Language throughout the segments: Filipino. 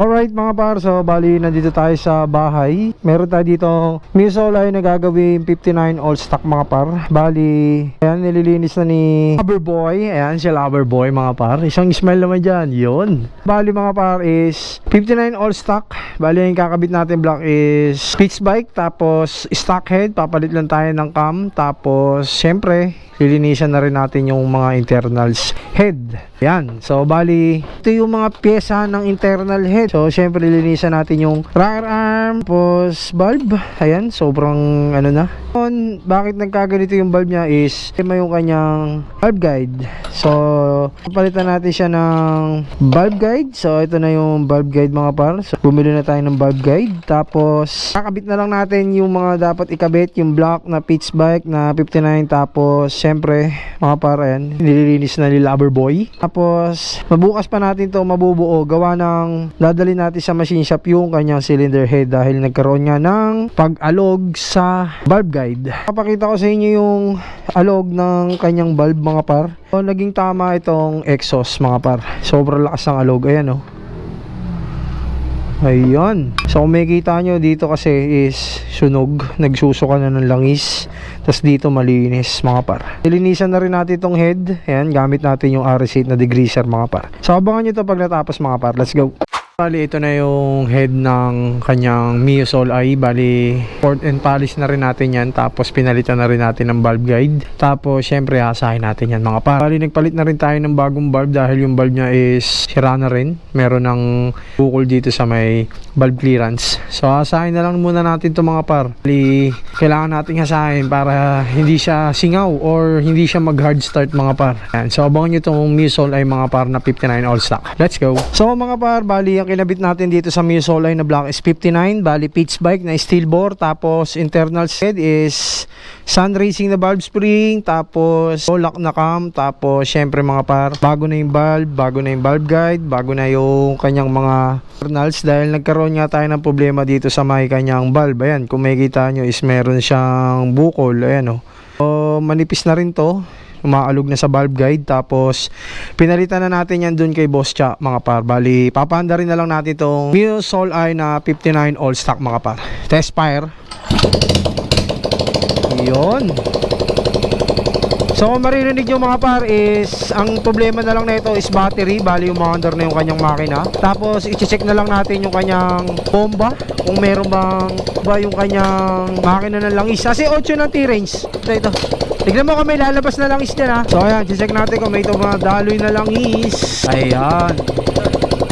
Alright mga par, so bali nandito tayo sa bahay. Meron tayo dito Misolay na gagawin 59 all stock mga par. Bali, ayan, nililinis na ni Loverboy. Ayan, si Loverboy mga par. Isang smile naman dyan, yun. Bali mga par is 59 all stock. Bali yung kakabit natin block is pitch bike, tapos stock head. Papalit lang tayo ng cam. Tapos syempre lilinisan na rin natin yung mga internals head. Yan. So bali, ito yung mga pyesa ng internal head. So syempre lilinisan natin yung rocker arm, tapos bulb. Ayan, sobrang ano na. Bakit nagkaganito yung bulb niya is may yung kanyang bulb guide. So papalitan natin siya ng bulb guide. So ito na yung bulb guide mga par. So bumili na tayo ng bulb guide. Tapos kakabit na lang natin yung mga dapat ikabit, yung block na pitch bike na 59. Tapos syempre mga par, ayan, nililinis na ni Loverboy. Tapos mabukas pa natin to mabubuo, gawa ng dadali natin sa machine shop yung kanyang cylinder head dahil nagkaroon nga ng pag-alog sa bulb guide. Papakita ko sa inyo yung alog ng kanyang bulb mga par. So, naging tama itong exhaust mga par, sobrang lakas ng alog. Ayan oh. Ayan. So kung makikita nyo dito kasi is sunog, nagsusuka na ng langis. Tapos dito malinis mga par. Nilinisan na rin natin itong head. Ayan, gamit natin yung R8 na degreaser mga par. So abangan nyo ito pag natapos mga par. Let's go. Bali, ito na yung head ng kanyang Mio Soul Eye. Bali, port and polish na rin natin yan. Tapos pinalitan na rin natin ng bulb guide. Tapos syempre hasahin natin yan mga par. Bali, nagpalit na rin tayo ng bagong bulb dahil yung bulb niya is sira na rin. Meron ng bukol dito sa may bulb clearance. So hasahin na lang muna natin ito mga par. Bali, kailangan natin hasahin para hindi siya singaw or hindi siya mag hard start mga par. Ayan. So abangan nyo itong Mio Soul Eye mga par na 59 all stock. Let's go. So mga par, bali ang kinabit natin dito sa Mio Soul Eye na block is 59. Bali pitch bike na steel bore. Tapos internal head is sun racing na bulb spring. Tapos lock na cam. Tapos syempre mga par, bago na yung bulb, bago na yung bulb guide, bago na yung kanyang mga internals dahil nagkaroon nga tayo ng problema dito sa may kanyang bulb. Ayan, kung makikita nyo is meron siyang bukol. Ayan o. So manipis na rin to, umaalog na sa bulb guide. Tapos pinalitan na natin yan dun kay Boss Cha mga par. Bali papahanda rin na lang natin itong Mio Soul Eye na 59 all stock mga par. Test fire. Yun. So kung maririnig nyo mga par is ang problema na lang na ito is battery. Bali umaandar na yung kanyang makina. Tapos i-check na lang natin yung kanyang bomba, kung meron bang ba yung kanyang makina ng langis. Kasi 8 ng T-range. Ito. Tignan mo kung may lalabas na langis dyan ha. So ayan, check natin kung may ito mga daloy na langis. Ayan.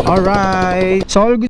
Alright. So all good.